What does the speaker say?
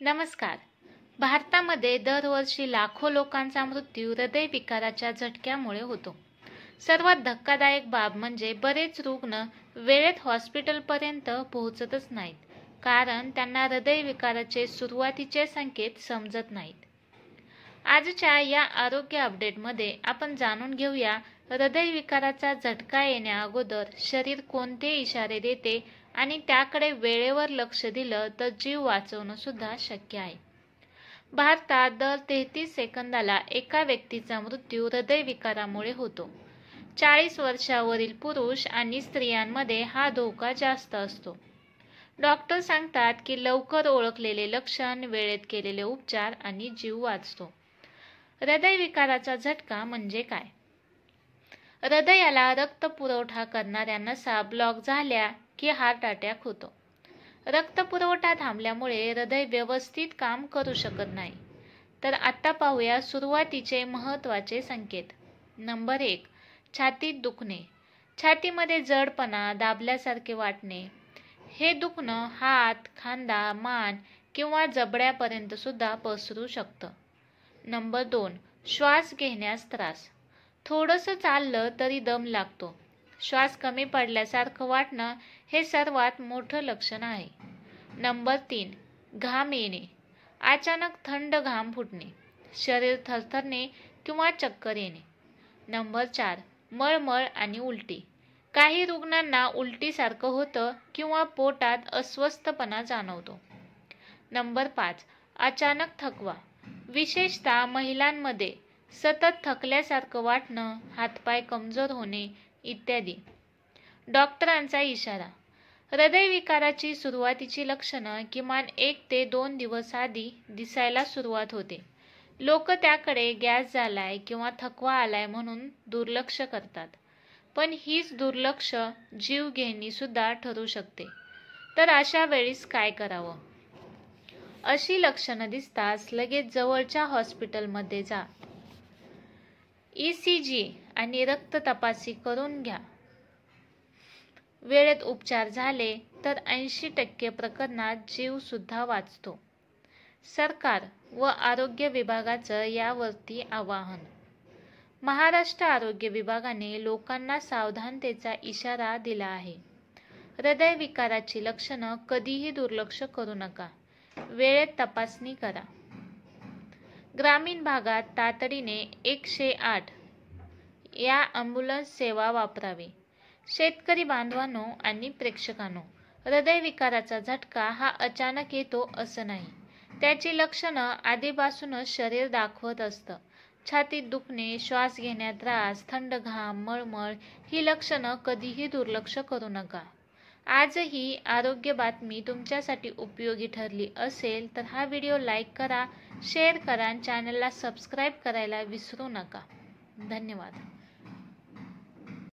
नमस्कार. भारतामध्ये दरवर्षी लाखो लोकांचा मृत्यू हृदयविकाराच्या झटक्यामुळे होतो. सर्वात धक्कादायक बाब म्हणजे बरेच रुग्ण वेळेत हॉस्पिटलपर्यंत पोहोचतच नाहीत, कारण त्यांना हृदयविकाराचे सुरुवातीचे संकेत समजत नाहीत. आजच्या या आरोग्य अपडेटमध्ये आपण जाणून घेऊया हृदयविकाराचा झटका येण्याअगोदर शरीर कोणते इशारे देते आणि त्याकडे वेळेवर लक्ष दिलं तर जीव वाचवणं सुद्धा शक्य आहे. भारतात दर 33 सेकंदाला एका व्यक्तीचा मृत्यू हृदयविकारामुळे होतो. 40 वर्षावरील पुरुष आणि स्त्रियांमध्ये हा धोका जास्त असतो. डॉक्टर सांगतात की लवकर ओळखलेले लक्षण, वेळेत केलेले उपचार आणि जीव वाचतो. हृदयविकाराचा झटका म्हणजे काय? हृदयाला रक्त पुरवठा करणाऱ्या नसा ब्लॉक झाल्या की हार्ट अटॅक होतो. रक्तपुरवठा थांबल्यामुळे हृदय व्यवस्थित काम करू शकत नाही. तर आता पाहूया सुरुवातीचे महत्त्वाचे संकेत. नंबर 1. छातीत दुखणे. छातीमध्ये जडपणा, दाबल्यासारखे वाटणे. हे दुखणं हात, खांदा, मान किंवा जबड्यापर्यंत सुद्धा पसरू शकतं. नंबर 2. श्वास घेण्यास त्रास. थोडंसं चाललं तरी दम लागतो. श्वास कमी पडल्यासारखं वाटणं हे सर्वात मोठं लक्षण आहे. नंबर 3. घाम येणे. अचानक थंड घाम फुटणे, शरीर थरथरणे किंवा चक्कर येणे. नंबर 4. मळमळ आणि उलटी. काही रुग्णांना उलटीसारखं होतं किंवा पोटात अस्वस्थपणा जाणवतो. नंबर 5. अचानक थकवा. विशेषतः महिलांमध्ये सतत थकल्यासारखं वाटणं, हातपाय कमजोर होणे इत्यादी. डॉक्टरांचा इशारा. हृदयविकाराची सुरुवातीची लक्षणं किमान 1 ते 2 दिवस आधी दिसायला सुरुवात होते. लोक त्याकडे गॅस झालाय किंवा थकवा आलाय म्हणून दुर्लक्ष करतात. पण हीच दुर्लक्ष जीवघेणी सुद्धा ठरू शकते. तर अशा वेळीस काय करावं? अशी लक्षणं दिसताच लगेच जवळच्या हॉस्पिटलमध्ये जा. ECG आणि रक्त तपासणी करून घ्या. वेळेत उपचार झाले तर 80% प्रकरणात जीव सुद्धा वाचतो. सरकार व आरोग्य विभागाचं यावरती आवाहन. महाराष्ट्र आरोग्य विभागाने लोकांना सावधानतेचा इशारा दिला आहे. हृदयविकाराची लक्षणं कधीही दुर्लक्ष करू नका. वेळेत तपासणी करा. ग्रामीण भागात तातडीने 108 या ॲम्ब्युलन्स सेवा वापरावी. शेतकरी बांधवांनो आणि प्रेक्षकांनो, हृदयविकाराचा झटका हा अचानक येतो असं नाही. त्याची लक्षणं आधीपासूनच शरीर दाखवत असतं. छातीत दुखणे, श्वास घेण्यात त्रास, थंड घाम, मळमळ ही लक्षणं कधीही दुर्लक्ष करू नका. आज ही आरोग्य बातमी तुमच्यासाठी उपयोगी ठरली असेल तर हा व्हिडिओ लाईक करा, शेअर करा आणि चॅनलला सबस्क्राईब करायला विसरू नका. धन्यवाद.